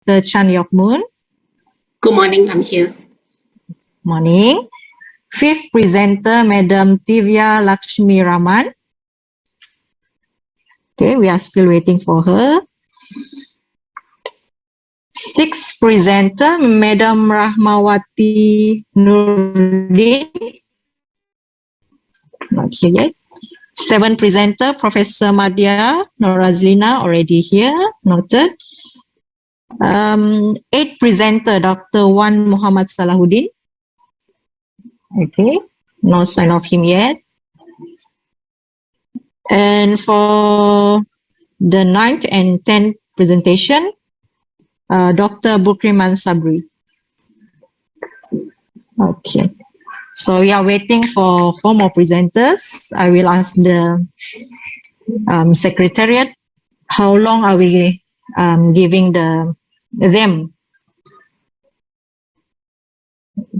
Dr. Chan Yok Moon. Good morning, I'm here. Morning. Fifth presenter, Madam Divya Lakshmi Raman. Okay, we are still waiting for her. Sixth presenter, Madam Rahmawati Nurdin. Not here yet. Seventh presenter, Professor Madhya Norazlina, already here, noted. Eighth presenter, Dr. Wan Muhammad Salahuddin. Okay, no sign of him yet. And for the ninth and 10th presentation, Dr. Bukriman Sabri. Okay, so we are waiting for 4 more presenters. I will ask the Secretariat, how long are we giving them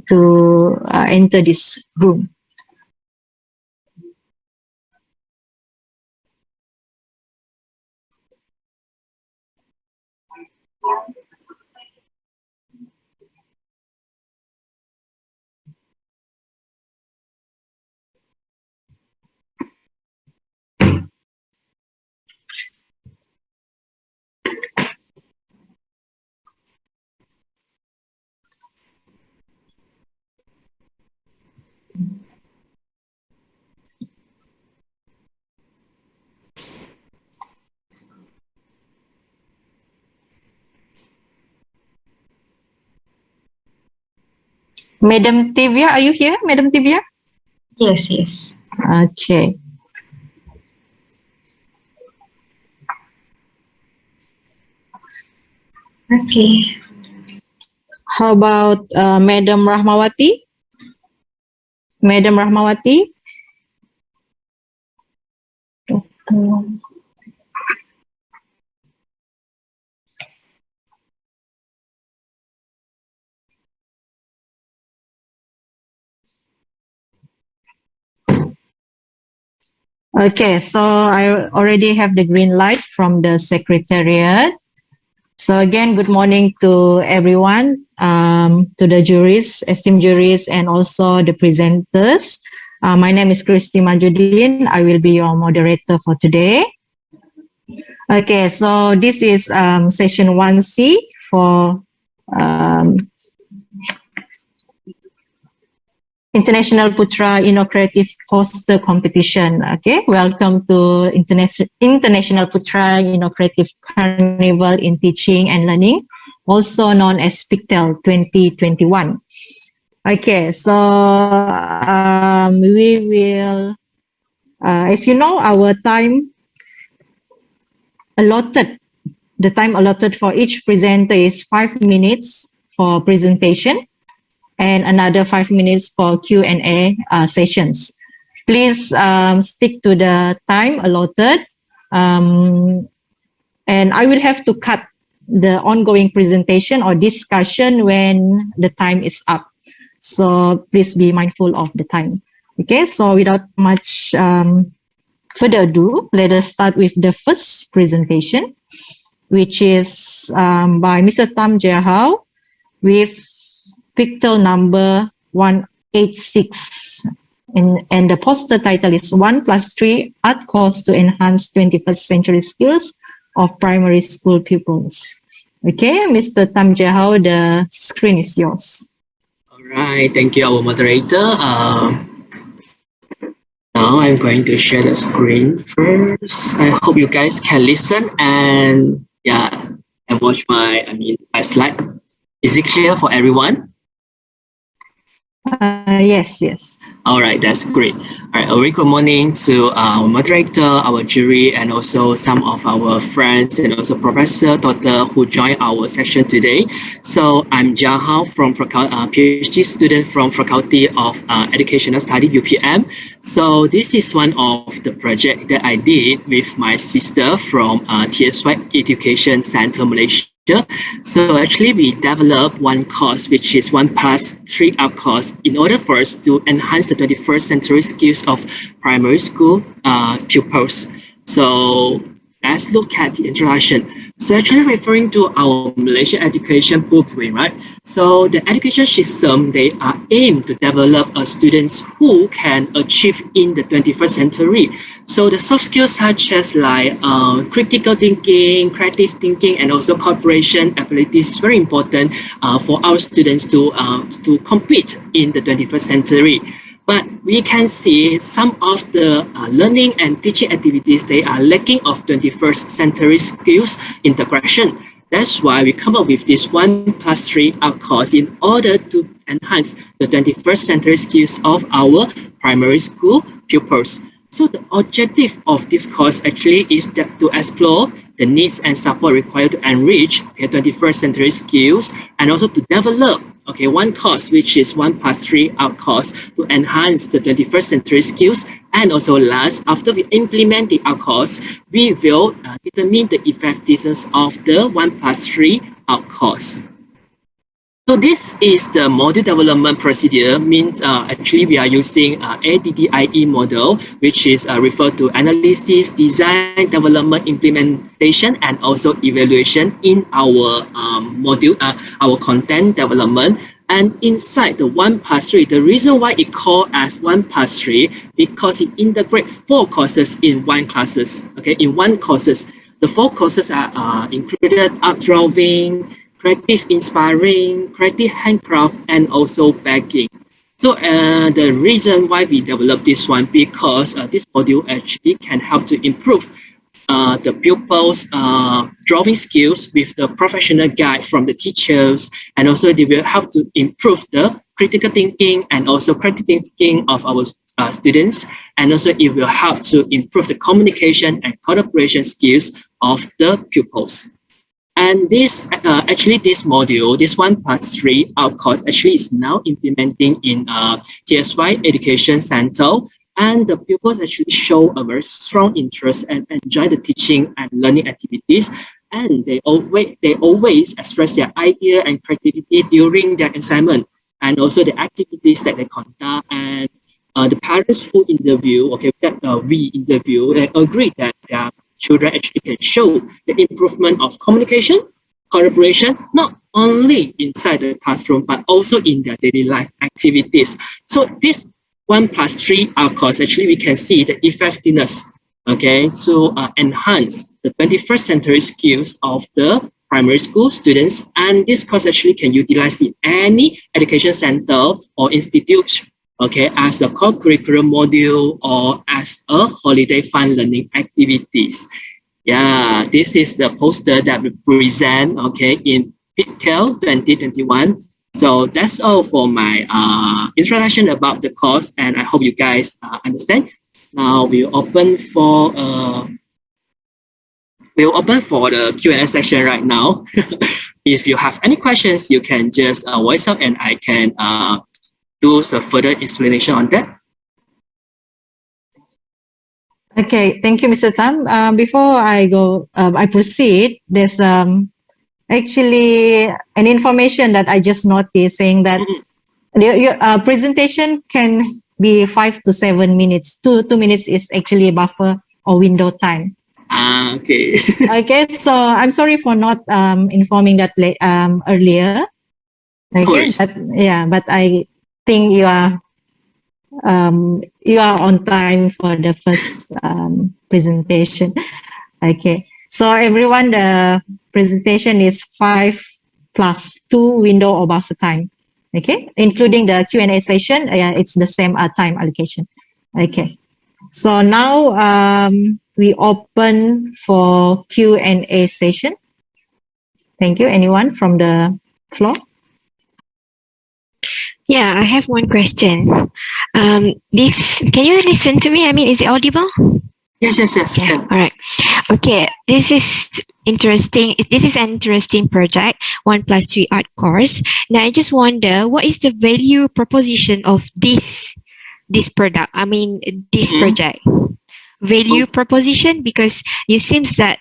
to enter this room? Madam Divya, are you here, Madam Divya? Yes. Okay. Okay. How about Madam Rahmawati? Madam Rahmawati? Okay, so I already have the green light from the Secretariat. So again, good morning to everyone, to the juries, esteemed juries, and also the presenters. My name is Christy Majudin. I will be your moderator for today. Okay, so this is session 1C for International Putra Innovative Poster Competition. Okay, welcome to International Putra Innovative Carnival in Teaching and Learning, also known as PICTEL 2021. Okay, so we will, as you know, our time allotted, the time allotted for each presenter is 5 minutes for presentation, and another 5 minutes for Q&A sessions. Please stick to the time allotted, and I will have to cut the ongoing presentation or discussion when the time is up. So please be mindful of the time. Okay, so without much further ado, let us start with the first presentation, which is by Mr. Tam Jia Hao with PICTEL number 186, and the poster title is 1+3 Art Course to Enhance 21st Century Skills of Primary School Pupils. Okay, Mr. Tam Jia Hao, the screen is yours. All right, thank you, our moderator. Now I'm going to share the screen first. I hope you guys can listen and watch my slide. Is it clear for everyone? Yes. All right, that's great. All right, a very good morning to our moderator, our jury, and also some of our friends and also Professor Doctor who joined our session today. So I'm Jia Hao from PhD student from Faculty of Educational Study, UPM. So this is one of the project that I did with my sister from TSY Education Center, Malaysia. So actually we developed one course which is 1+3 Art course in order for us to enhance the 21st century skills of primary school pupils. So let's look at the introduction. So actually referring to our Malaysian education blueprint, right? So the education system, they are aimed to develop students who can achieve in the 21st century. So the soft skills such as like critical thinking, creative thinking, and also cooperation abilities is very important for our students to compete in the 21st century. But we can see some of the learning and teaching activities, they are lacking of 21st century skills integration. That's why we come up with this 1+3 course in order to enhance the 21st century skills of our primary school pupils. So the objective of this course actually is to explore the needs and support required to enrich 21st century skills, and also to develop one course which is 1+3 course to enhance the 21st century skills. And also last, after we implement the course, we will determine the effectiveness of the 1+3 course. So this is the module development procedure, means actually we are using ADDIE model, which is referred to analysis, design, development, implementation, and also evaluation in our module, our content development. And inside the 1+3, the reason why it called as 1+3, because it integrates 4 courses in one classes. Okay, in one courses, the 4 courses are included art drawing, creative inspiring, creative handcraft, and also baking. So the reason why we developed this one, because this module actually can help to improve the pupils' drawing skills with the professional guide from the teachers, and also they will help to improve the critical thinking and also critical thinking of our students, and also it will help to improve the communication and collaboration skills of the pupils. And this this module, this 1+3 course actually is now implementing in TSY Education Center, and the pupils actually show a very strong interest and enjoy the teaching and learning activities, and they always express their idea and creativity during their assignment, and also the activities that they conduct. And the parents who interview, we interview, they agree that their children actually can show the improvement of communication, collaboration, not only inside the classroom, but also in their daily life activities. So this 1+3 course, actually we can see the effectiveness, to enhance the 21st century skills of the primary school students. And this course actually can utilize in any education center or institute, as a core curriculum module or as a holiday fun learning activities. Yeah, this is the poster that we present, in PICTEL 2021. So that's all for my introduction about the course, and I hope you guys understand. Now we'll open for the Q&A section right now. If you have any questions, you can just voice out, and I can do some further explanation on that. Okay, thank you, Mr. Tam. Before I proceed, there's actually an information that I just noticed saying that your presentation can be 5 to 7 minutes. 2 minutes is actually a buffer or window time. Okay. Okay, so I'm sorry for not informing that earlier. Okay, but I think you are on time for the first presentation. Okay, so everyone, the presentation is 5+2 window or buffer time. Okay, including the Q&A session, it's the same time allocation. Okay, so now we open for Q&A session. Thank you. Anyone from the floor? Yeah, I have one question. Can you listen to me? I mean, is it audible? Yes. Yeah, all right. Okay, this is interesting. This is an interesting project, 1+3 art course. Now, I just wonder, what is the value proposition of this product? I mean, this project. Value proposition, because it seems that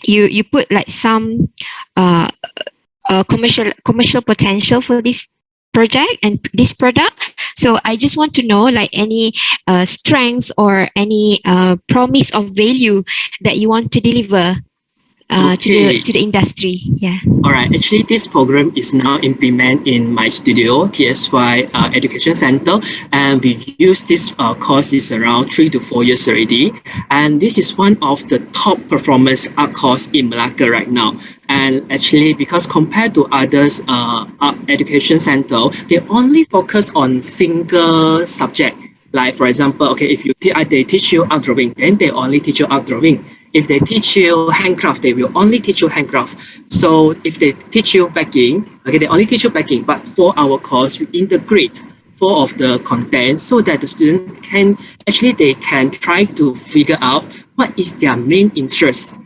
you put like some commercial potential for this project and this product. So I just want to know like any strengths or any promise of value that you want to deliver Okay. to the industry. Yeah. All right. Actually, this program is now implemented in my studio, TSY Education Center, and we use this course is around 3 to 4 years already. And this is one of the top performance art course in Malacca right now. And actually, because compared to others art education center, they only focus on single subject. Like for example, okay, if they teach you art drawing, then they only teach you art drawing. If they teach you handcraft, they will only teach you handcraft. So if they teach you baking, okay, they only teach you baking. But for our course, we integrate four of the content so that the student can they can try to figure out what is their main interest.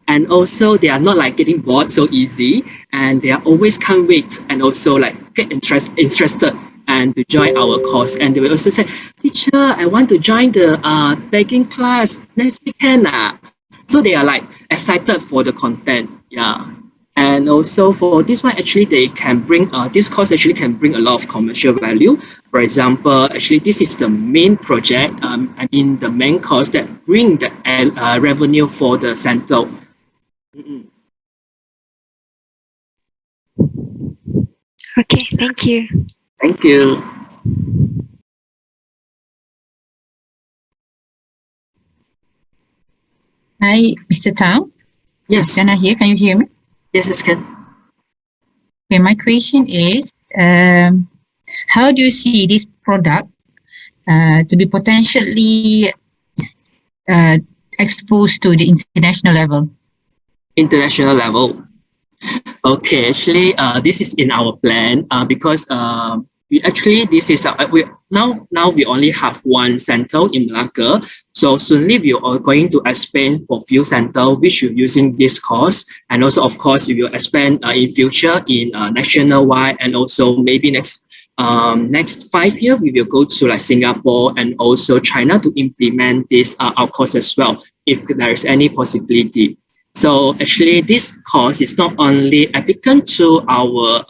And also they are not like getting bored so easy, and they are always can't wait and also like get interested and to join our course. And they will also say, teacher, I want to join the baking class next weekend. So they are like excited for the content. Yeah. And also for this one, actually they can bring this course actually can bring a lot of commercial value. For example, actually this is the main project. I mean the main course that bring the revenue for the center. Okay. Thank you. Thank you. Hi, Mr. Tao. Yes. Can you hear me? Yes, it can. Okay, my question is, how do you see this product to be potentially exposed to the international level? International level. Okay, actually, this is in our plan because we actually this is we now we only have one center in Malacca. So soonly we are going to expand for few center which are using this course, and also of course we will expand in future in national wide, and also maybe next 5 years we will go to like Singapore and also China to implement this our course as well if there is any possibility. So actually, this course is not only applicant to our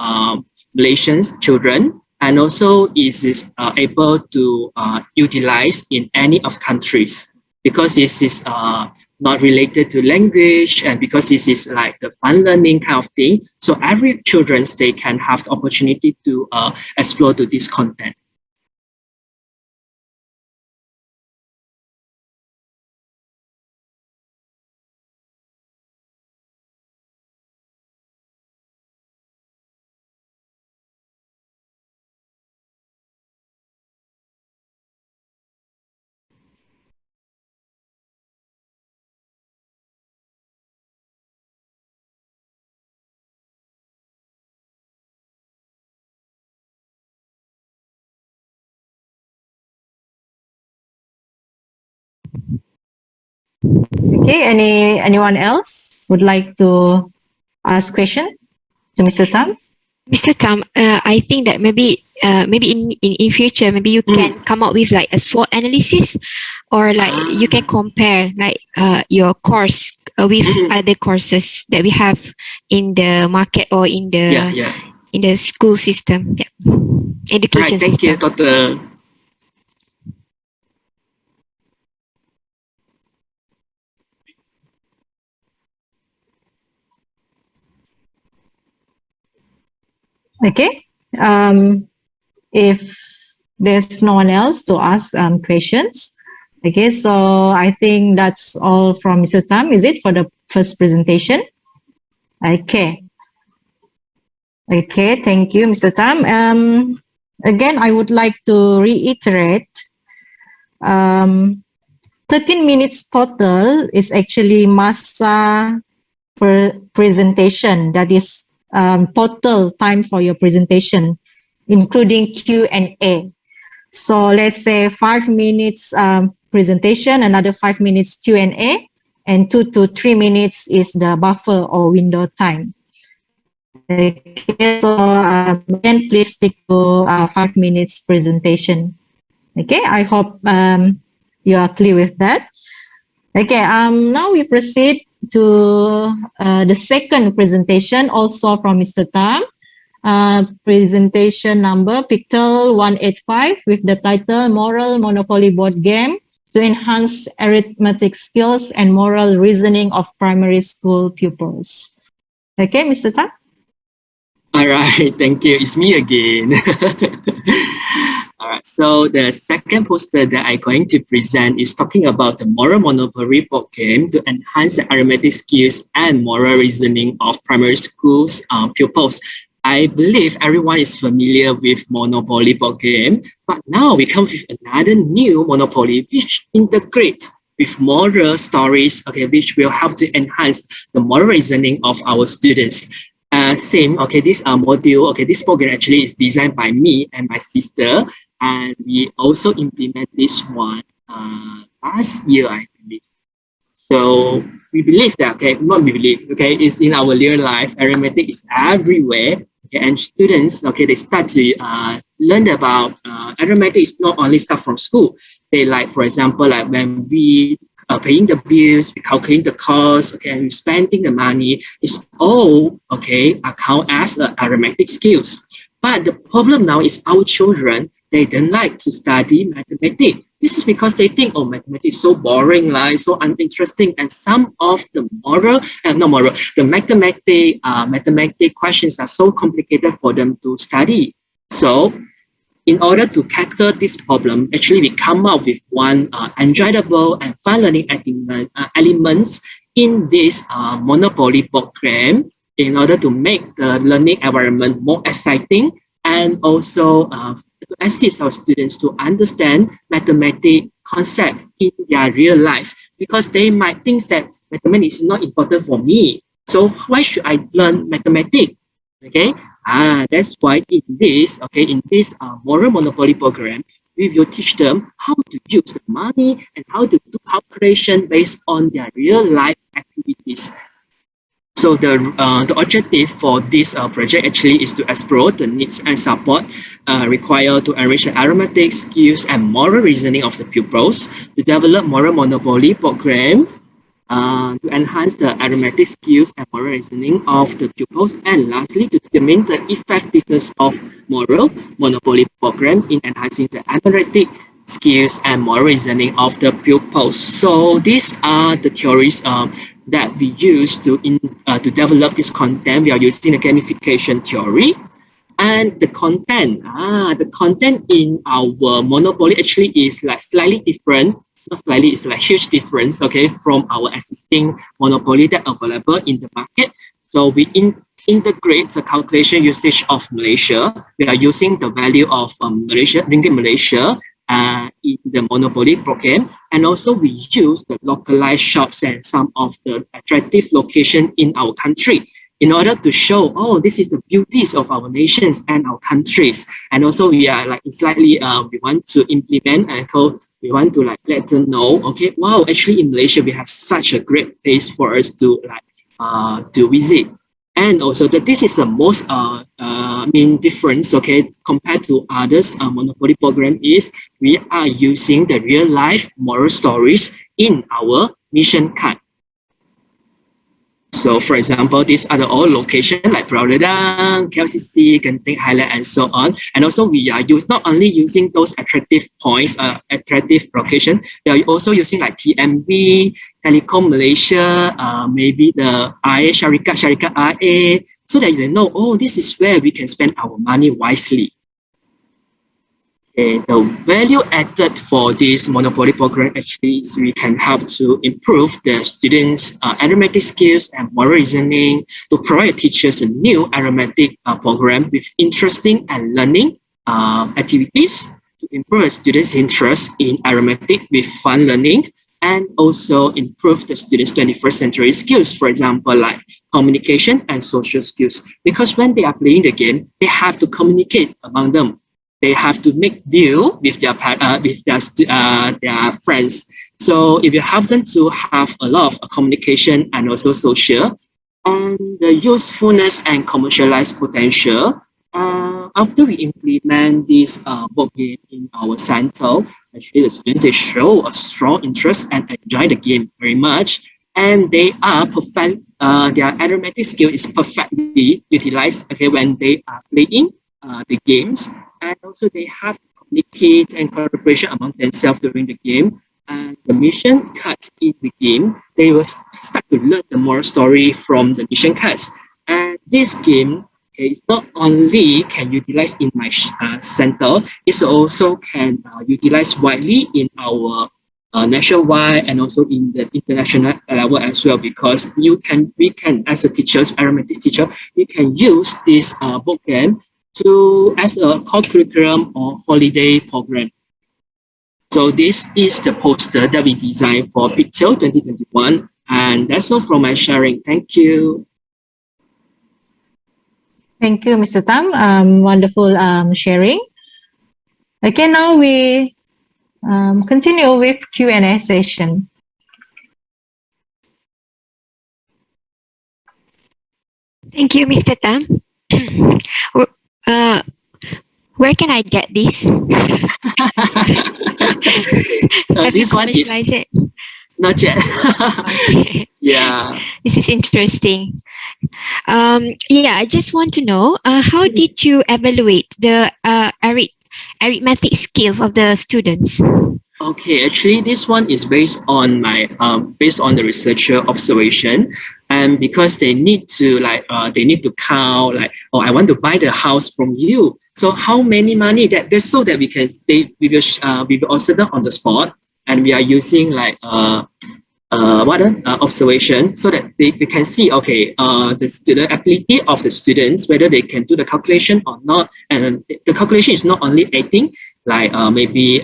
Malaysian children, and also is able to utilize in any of countries, because this is not related to language, and because this is like the fun learning kind of thing. So every children they can have the opportunity to explore to this content. Okay, anyone else would like to ask question to Mr. Tam? Mr. Tam, I think that maybe in future maybe you can come up with like a SWOT analysis, or like you can compare like your course with other courses that we have in the market or in the in the school system, education Thank system. you, Dr. Okay. If there's no one else to ask questions, okay, so I think that's all from Mr. Tam. Is it for the first presentation? Okay. Okay, thank you, Mr. Tam. Again, I would like to reiterate, 13 minutes total is actually masa per presentation. That is total time for your presentation, including Q&A. So let's say 5 minutes presentation, another 5 minutes Q&A, and 2 to 3 minutes is the buffer or window time. Okay, so again, please stick to 5 minutes presentation. Okay, I hope you are clear with that. Okay, now we proceed to the second presentation, also from Mr. Tam. presentation number Pictorial 185 with the title Moral Monopoly Board Game to Enhance Arithmetic Skills and Moral Reasoning of Primary School Pupils. Okay, Mr. Tan? All right, thank you. It's me again. All right, so the second poster that I'm going to present is talking about the Moral Monopoly board game to enhance the arithmetic skills and moral reasoning of primary schools pupils. I believe everyone is familiar with Monopoly board game, but now we come with another new Monopoly which integrates with moral stories, okay, which will help to enhance the moral reasoning of our students. This module, okay, this program actually is designed by me and my sister, and we also implement this one last year, I believe. So we believe that, okay, not we believe, okay, it's in our real life, arithmetic is everywhere, okay, and students, okay, they start to learn about arithmetic is not only start from school. They like, for example, like when we paying the bills, we calculating the cost, okay, and we spending the money, it's all, okay, account as arithmetic skills. But the problem now is our children, they don't like to study mathematics. This is because they think, oh, mathematics is so boring, like, so uninteresting, and some of the mathematic questions are so complicated for them to study. So in order to tackle this problem, actually we come up with one enjoyable and fun learning elements in this Monopoly program in order to make the learning environment more exciting and also to assist our students to understand mathematics concept in their real life, because they might think that mathematics is not important for me. So why should I learn mathematics? Okay, that's why in this moral monopoly program, we will teach them how to use the money and how to do calculation based on their real life activities. So the objective for this project actually is to explore the needs and support required to enrich the arithmetic skills and moral reasoning of the pupils, to develop moral monopoly program, to enhance the arithmetic skills and moral reasoning of the pupils, and lastly, to determine the effectiveness of moral monopoly program in enhancing the arithmetic skills and moral reasoning of the pupils. So these are the theories that we use to develop this content. We are using the gamification theory, and the content in our monopoly actually is like slightly different. Not slightly, it's like huge difference, okay, from our existing monopoly that are available in the market. So we integrate the calculation usage of Malaysia. We are using the value of Ringgit Malaysia in the monopoly program, and also we use the localized shops and some of the attractive location in our country in order to show, oh, this is the beauties of our nations and our countries. And also we are like slightly we want to implement and we want to like let them know, okay, wow, actually in Malaysia we have such a great place for us to like to visit. And also that this is the most main difference, okay, compared to others monopoly program is we are using the real life moral stories in our mission card. So for example, these are the all locations like Pulau Redang, KLCC, Genting Highland, and so on. And also we are not only using those attractive points, attractive location, we are also using like TMB, Telecom Malaysia, maybe the IA Syarikat IA, so that you know, oh, this is where we can spend our money wisely. Okay, the value added for this monopoly program actually is we can help to improve the students' arithmetic skills and moral reasoning, to provide teachers a new arithmetic program with interesting and learning activities, to improve students' interest in arithmetic with fun learning, and also improve the students' 21st century skills, for example, like communication and social skills. Because when they are playing the game, they have to communicate among them. They have to make deal with their friends. So if you help them to have a lot of communication and also social, and the usefulness and commercialized potential, after we implement this board game in our center, actually the students, they show a strong interest and enjoy the game very much. and they are perfect. Their arithmetic skill is perfectly utilized. Okay, when they are playing the games, and also they have to communicate and cooperation among themselves during the game. And the mission cards in the game, they will start to learn the moral story from the mission cards. And this game, okay, it's not only can utilize in my center, it also can utilize widely in our nationwide and also in the international level as well, because we can as a teachers, arithmetic teacher, we can use this book game to as a core curriculum or holiday program. So this is the poster that we designed for Picture 2021, and that's all from my sharing. Thank you. Thank you, Mr. Tam. Wonderful sharing. Okay, now we continue with Q&A session. Thank you, Mr. Tam. Where can I get this? Have you This one is commercialized it? not yet. Okay. Yeah. This is interesting. Yeah, I just want to know, how did you evaluate the arithmetic skills of the students? Okay, actually, this one is based on my based on the researcher observation, and because they need to count like, oh, I want to buy the house from you. So how many money that this, so that we will also done on the spot, and we are using like observation, so that they can see, okay, the student ability of the students, whether they can do the calculation or not. And the calculation is not only adding, like maybe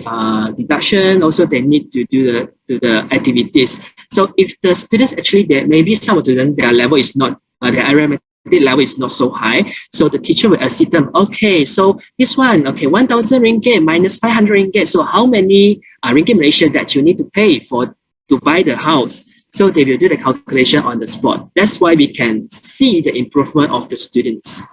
deduction, also they need to do the activities. So if the students actually, maybe some of them, their level is not, their arithmetic level is not so high, so the teacher will assist them, okay, so this one, okay, 1,000 ringgit minus 500 ringgit, so how many ringgit Malaysia that you need to pay to buy the house? So they will do the calculation on the spot. That's why we can see the improvement of the students.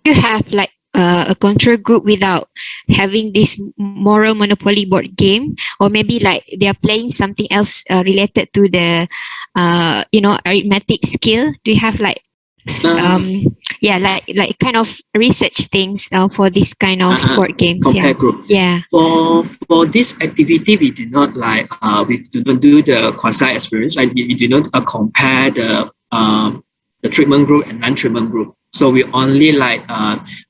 You have like a control group without having this moral monopoly board game, or maybe like they are playing something else related to the arithmetic skill? Do you have like like kind of research things for this kind of board games? Compare group. Yeah. For this activity, we do not do the quasi experience. Like we do not compare the treatment group and non-treatment group. So we only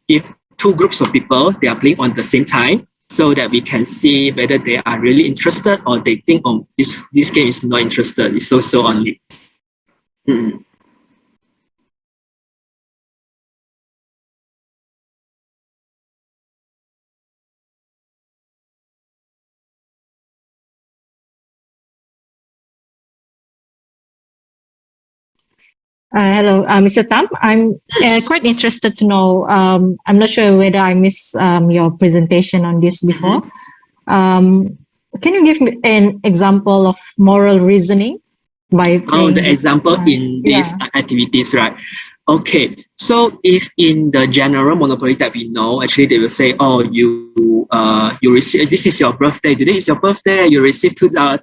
give two groups of people, they are playing on the same time, so that we can see whether they are really interested or they think, oh, this game is not interested. It's so only. Mm-hmm. Hello, Mr. Tam. I'm quite interested to know. I'm not sure whether I missed your presentation on this before. Can you give me an example of moral reasoning by playing the example in these activities, right? Okay, so if in the general monopoly that we know, actually they will say, oh, you receive, this is your birthday, today is your birthday, you receive 2,000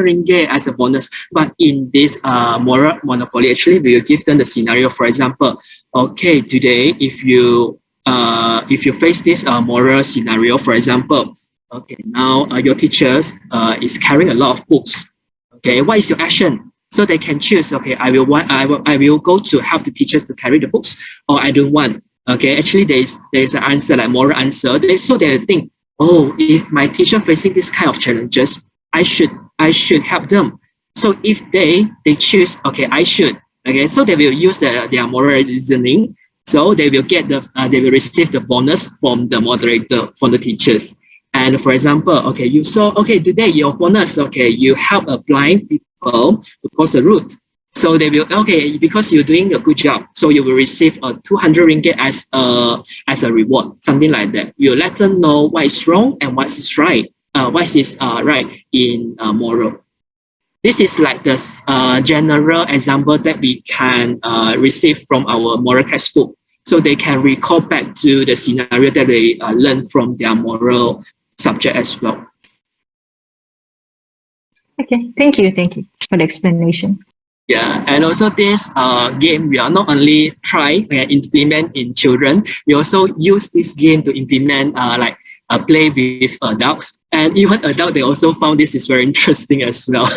ringgit as a bonus. But in this moral monopoly, actually we will give them the scenario. For example, okay, today if you face this moral scenario, for example, okay, now your teachers is carrying a lot of books. Okay, what is your action? So they can choose, okay, I will go to help the teachers to carry the books, or I don't want. Okay, actually there is an answer, like moral answer. So they think, oh, if my teacher facing this kind of challenges, I should help them. So if they choose, okay, I should. Okay, so they will use their moral reasoning. So they will they will receive the bonus from the moderator, from the teachers. And for example, okay, you saw, okay, today your bonus, okay, you help a blind people to cross the route. So they will, okay, because you're doing a good job, so you will receive 200 ringgit as a reward, something like that. You let them know what is wrong and what is right, what is right in moral. This is like the general example that we can receive from our moral textbook. So they can recall back to the scenario that they learned from their moral subject as well. Okay, thank you for the explanation. Yeah, and also this game, we are not only try and implement in children, we also use this game to implement play with adults, and even adults, they also found this is very interesting as well.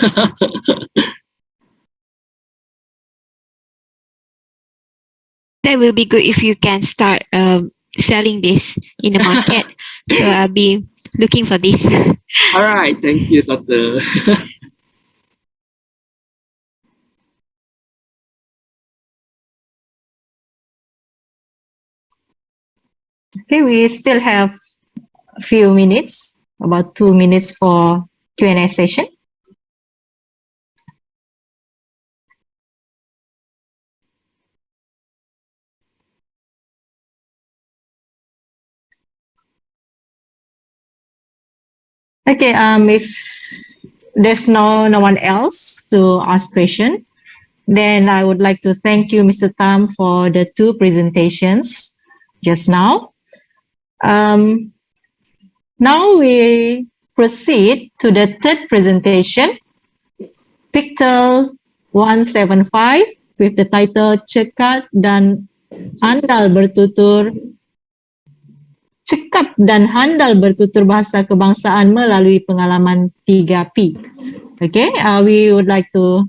That will be good if you can start selling this in the market. So I'll be looking for this. All right, thank you, Dr. Okay, we still have a few minutes, about 2 minutes for Q&A session. Okay, if there's no one else to ask question, then I would like to thank you, Mr. Tam, for the 2 presentations just now. Now we proceed to the 3rd presentation, Pictal 175, with the title Cekat dan Handal Bertutur Cekap dan handal bertutur bahasa kebangsaan melalui pengalaman 3P. Okay, I'd like to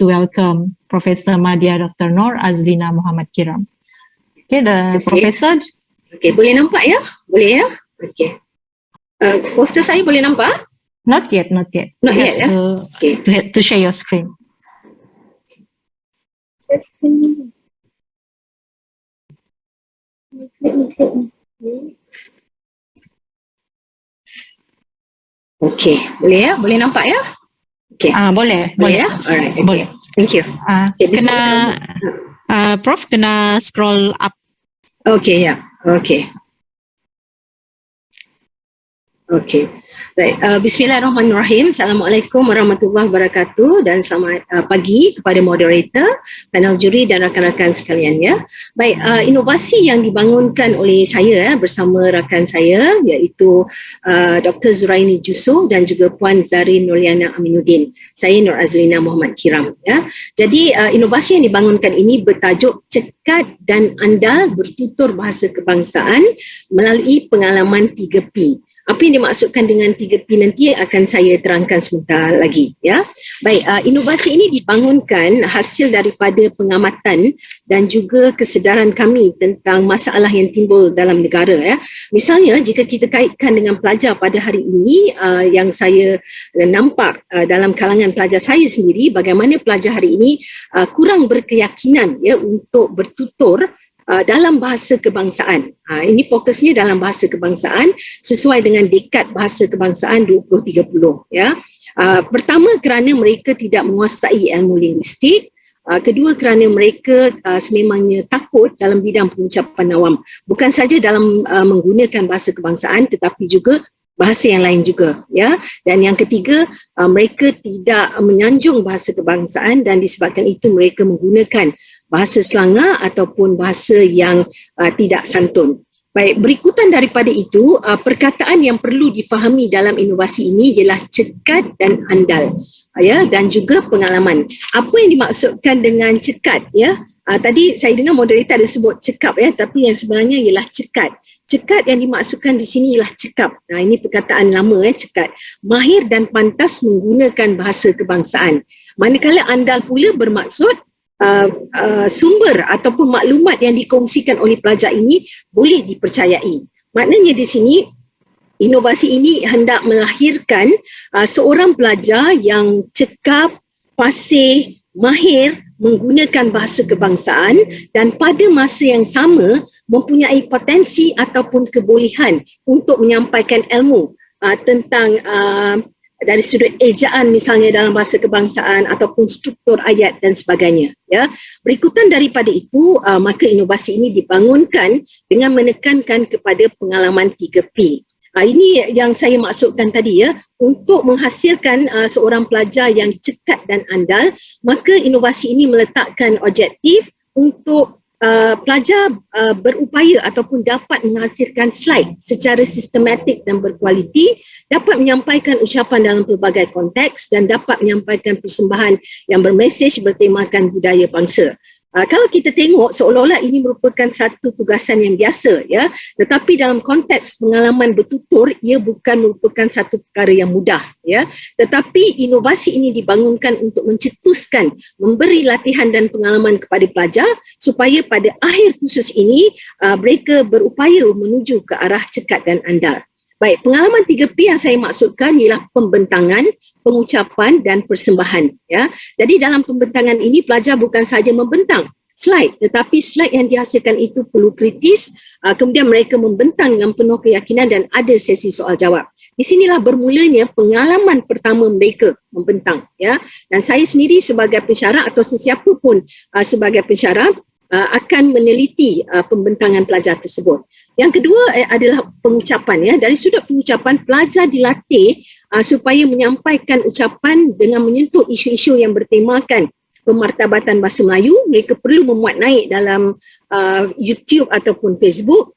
welcome Professor Madya Dr. Nur Azlina Muhammad Kiram. Okay, the Professor. Okay, boleh nampak ya? Boleh ya? Okay. Poster saya boleh nampak? Not yet. Not You yet, have yeah? to share your screen. Okay, boleh ya? Boleh nampak ya? Okay. Boleh. Boleh ya? Alright, okay. Boleh. Thank you. Okay, Prof, kena scroll up. Okay, ya. Okay. Okay. Baik, bismillahirrahmanirrahim. Assalamualaikum warahmatullahi wabarakatuh dan selamat pagi kepada moderator, panel juri dan rakan-rakan sekalian ya. Baik, inovasi yang dibangunkan oleh saya bersama rakan saya iaitu Dr. Zuraini Juso dan juga Puan Zarin Nurliana Aminuddin. Saya Nur Azlina Muhammad Kiram ya. Jadi inovasi yang dibangunkan ini bertajuk Cekat dan Andal Bertutur Bahasa Kebangsaan melalui pengalaman 3P. Apa yang dimaksudkan dengan 3P nanti akan saya terangkan sebentar lagi ya. Baik, inovasi ini dibangunkan hasil daripada pengamatan dan juga kesedaran kami tentang masalah yang timbul dalam negara ya. Misalnya jika kita kaitkan dengan pelajar pada hari ini yang saya nampak dalam kalangan pelajar saya sendiri, bagaimana pelajar hari ini kurang berkeyakinan ya untuk bertutur dalam bahasa kebangsaan. Ini fokusnya dalam bahasa kebangsaan sesuai dengan dekad bahasa kebangsaan 2030 ya. Pertama kerana mereka tidak menguasai ilmu linguistik. Kedua kerana mereka sememangnya takut dalam bidang pengucapan awam. Bukan saja dalam menggunakan bahasa kebangsaan tetapi juga bahasa yang lain juga ya. Dan yang ketiga, mereka tidak menyanjung bahasa kebangsaan dan disebabkan itu mereka menggunakan bahasa Selangor ataupun bahasa yang tidak santun. Baik, berikutan daripada itu, perkataan yang perlu difahami dalam inovasi ini ialah cekat dan andal ya, dan juga pengalaman. Apa yang dimaksudkan dengan cekat ya? Tadi saya dengar moderator ada sebut cekap ya, tapi yang sebenarnya ialah cekat. Cekat yang dimaksudkan di sini ialah cekap. Ini perkataan lama cekat. Mahir dan pantas menggunakan bahasa kebangsaan. Manakala andal pula bermaksud sumber ataupun maklumat yang dikongsikan oleh pelajar ini boleh dipercayai. Maknanya di sini inovasi ini hendak melahirkan seorang pelajar yang cekap, fasih, mahir menggunakan bahasa kebangsaan dan pada masa yang sama mempunyai potensi ataupun kebolehan untuk menyampaikan ilmu tentang dari sudut ejaan misalnya dalam bahasa kebangsaan ataupun struktur ayat dan sebagainya ya. Berikutan daripada itu maka inovasi ini dibangunkan dengan menekankan kepada pengalaman 3P. Ini yang saya maksudkan tadi ya, untuk menghasilkan seorang pelajar yang cekat dan andal, maka inovasi ini meletakkan objektif untuk pelajar berupaya ataupun dapat menghasilkan slide secara sistematik dan berkualiti, dapat menyampaikan ucapan dalam pelbagai konteks dan dapat menyampaikan persembahan yang bermesej bertemakan budaya bangsa. Kalau kita tengok seolah-olah ini merupakan satu tugasan yang biasa, ya, tetapi dalam konteks pengalaman bertutur ia bukan merupakan satu perkara yang mudah, ya. Tetapi inovasi ini dibangunkan untuk mencetuskan, memberi latihan dan pengalaman kepada pelajar supaya pada akhir kursus ini mereka berupaya menuju ke arah cekat dan andal. Baik, pengalaman 3P yang saya maksudkan ialah pembentangan, pengucapan dan persembahan, ya. Jadi dalam pembentangan ini pelajar bukan sahaja membentang slide, tetapi slide yang dihasilkan itu perlu kritis, kemudian mereka membentang dengan penuh keyakinan dan ada sesi soal jawab. Di sinilah bermulanya pengalaman pertama mereka membentang, ya. Dan saya sendiri sebagai pensyarah atau sesiapa pun sebagai pensyarah akan meneliti pembentangan pelajar tersebut. Yang kedua adalah pengucapan, ya. Dari sudut pengucapan, pelajar dilatih supaya menyampaikan ucapan dengan menyentuh isu-isu yang bertemakan pemartabatan bahasa Melayu. Mereka perlu memuat naik dalam YouTube ataupun Facebook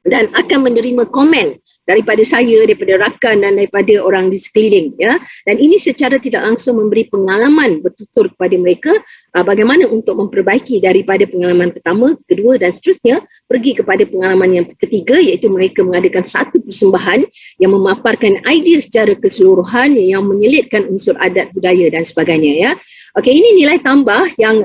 dan akan menerima komen daripada saya, daripada rakan dan daripada orang di sekeliling, ya. Dan ini secara tidak langsung memberi pengalaman bertutur kepada mereka bagaimana untuk memperbaiki daripada pengalaman pertama, kedua dan seterusnya pergi kepada pengalaman yang ketiga, iaitu mereka mengadakan satu persembahan yang memaparkan idea secara keseluruhan yang menyelitkan unsur adat budaya dan sebagainya, ya. Okey, ini nilai tambah yang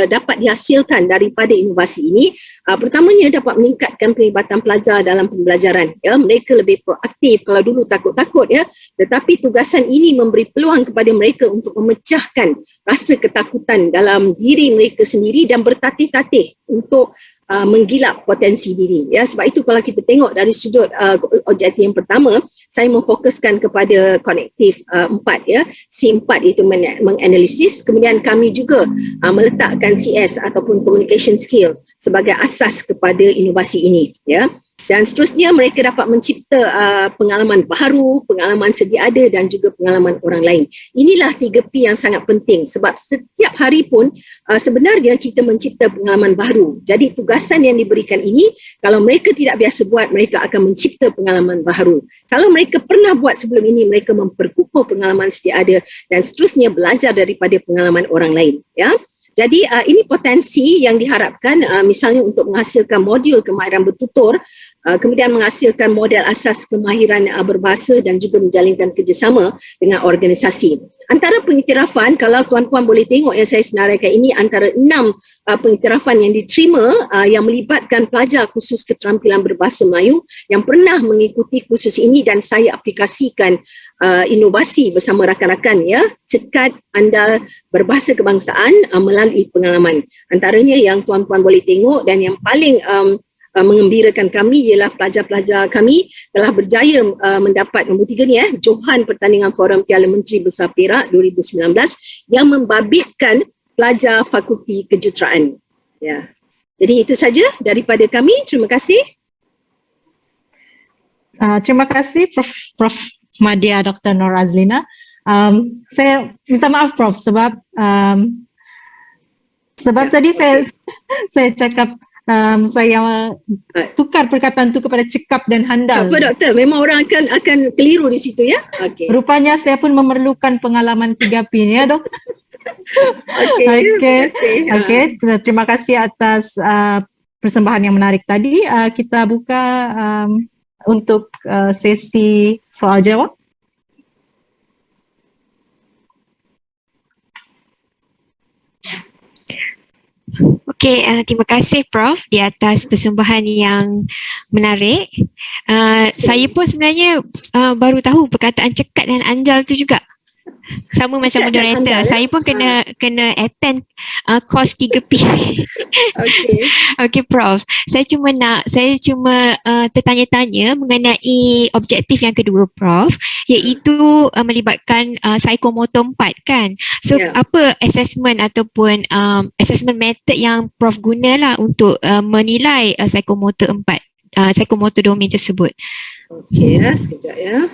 dapat dihasilkan daripada inovasi ini. Pertamanya dapat meningkatkan pelibatan pelajar dalam pembelajaran, ya. Mereka lebih proaktif. Kalau dulu takut-takut, ya, tetapi tugasan ini memberi peluang kepada mereka untuk memecahkan rasa ketakutan dalam diri mereka sendiri dan bertatih-tatih untuk menggilap potensi diri, ya. Sebab itu kalau kita tengok dari sudut objektif yang pertama, saya memfokuskan kepada konektif 4, ya. C4 itu menganalisis, kemudian kami juga meletakkan CS ataupun communication skill sebagai asas kepada inovasi ini, ya. Dan seterusnya mereka dapat mencipta pengalaman baharu, pengalaman sedia ada dan juga pengalaman orang lain. Inilah 3P yang sangat penting sebab setiap hari pun sebenarnya kita mencipta pengalaman baharu. Jadi tugasan yang diberikan ini, kalau mereka tidak biasa buat, mereka akan mencipta pengalaman baharu. Kalau mereka pernah buat sebelum ini, mereka memperkukuh pengalaman sedia ada dan seterusnya belajar daripada pengalaman orang lain, ya. Jadi ini potensi yang diharapkan misalnya untuk menghasilkan modul kemahiran bertutur, kemudian menghasilkan model asas kemahiran berbahasa dan juga menjalinkan kerjasama dengan organisasi. Antara pengiktirafan, kalau tuan-puan boleh tengok yang saya senaraikan ini, antara 6 pengiktirafan yang diterima yang melibatkan pelajar khusus keterampilan berbahasa Melayu yang pernah mengikuti kursus ini dan saya aplikasikan inovasi bersama rakan-rakan, ya, cekat andal berbahasa kebangsaan melalui pengalaman. Antaranya yang tuan-puan boleh tengok dan yang paling mengembirakan kami ialah pelajar-pelajar kami telah berjaya mendapat nombor 3 ni, Johan Pertandingan Forum Piala Menteri Besar Perak 2019 yang membabitkan pelajar Fakulti Kejuruteraan, ya. Jadi itu saja daripada kami. Terima kasih. Terima kasih Prof. Madia Dr. Nur Azlina. Saya minta maaf Prof sebab tadi saya cakap saya tukar perkataan itu kepada cekap dan handal. Apa doktor? Memang orang akan keliru di situ, ya. Okey. Rupanya saya pun memerlukan pengalaman 3P ni, ya dok. Okey. Terima kasih atas persembahan yang menarik tadi. Kita buka untuk sesi soal jawab. Okey, terima kasih Prof di atas persembahan yang menarik. Saya pun sebenarnya baru tahu perkataan cekat dan anjal tu juga. Sama macam moderator. Saya pun kena attend course 3P. Okey. Okey Prof. Saya cuma tertanya-tanya mengenai objektif yang kedua Prof, iaitu melibatkan psikomotor 4 kan. So apa assessment ataupun assessment method yang Prof gunalah untuk menilai psikomotor 4, psikomotor domain tersebut? Okey, sekejap, ya.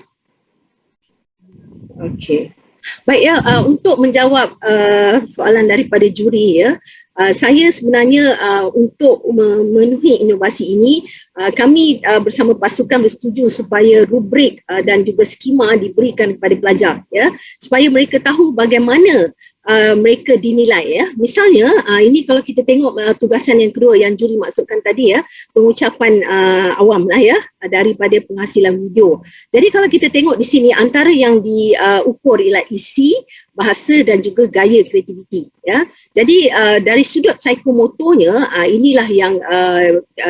Okey. Baik ya, untuk menjawab soalan daripada juri ya, saya sebenarnya untuk memenuhi inovasi ini, kami bersama pasukan bersetuju supaya rubrik dan juga skema diberikan kepada pelajar ya, supaya mereka tahu bagaimana mereka dinilai ya. Misalnya ini kalau kita tengok tugasan yang kedua yang juri maksudkan tadi ya, pengucapan awam lah ya, daripada penghasilan video. Jadi kalau kita tengok di sini antara yang diukur ialah isi, bahasa dan juga gaya kreativiti ya. Jadi dari sudut psikomotornya, inilah yang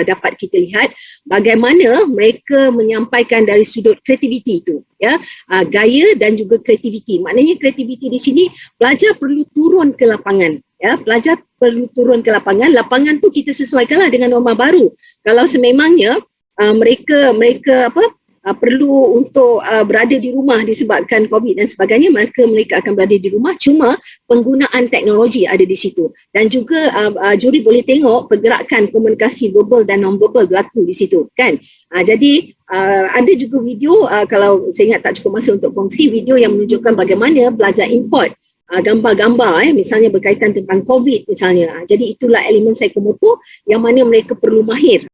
dapat kita lihat bagaimana mereka menyampaikan dari sudut kreativiti itu ya, gaya dan juga kreativiti. Maknanya kreativiti di sini pelajar perlu turun ke lapangan ya, pelajar perlu turun ke lapangan. Lapangan tu kita sesuaikanlah dengan norma baru. Kalau sememangnya mereka perlu untuk berada di rumah disebabkan COVID dan sebagainya, mereka akan berada di rumah, cuma penggunaan teknologi ada di situ. Dan juga juri boleh tengok pergerakan komunikasi verbal dan non-verbal berlaku di situ kan. Jadi ada juga video, kalau saya ingat tak cukup masa untuk kongsi, video yang menunjukkan bagaimana pelajar import gambar-gambar misalnya berkaitan tentang COVID misalnya. Jadi itulah elemen psikomotor yang mana mereka perlu mahir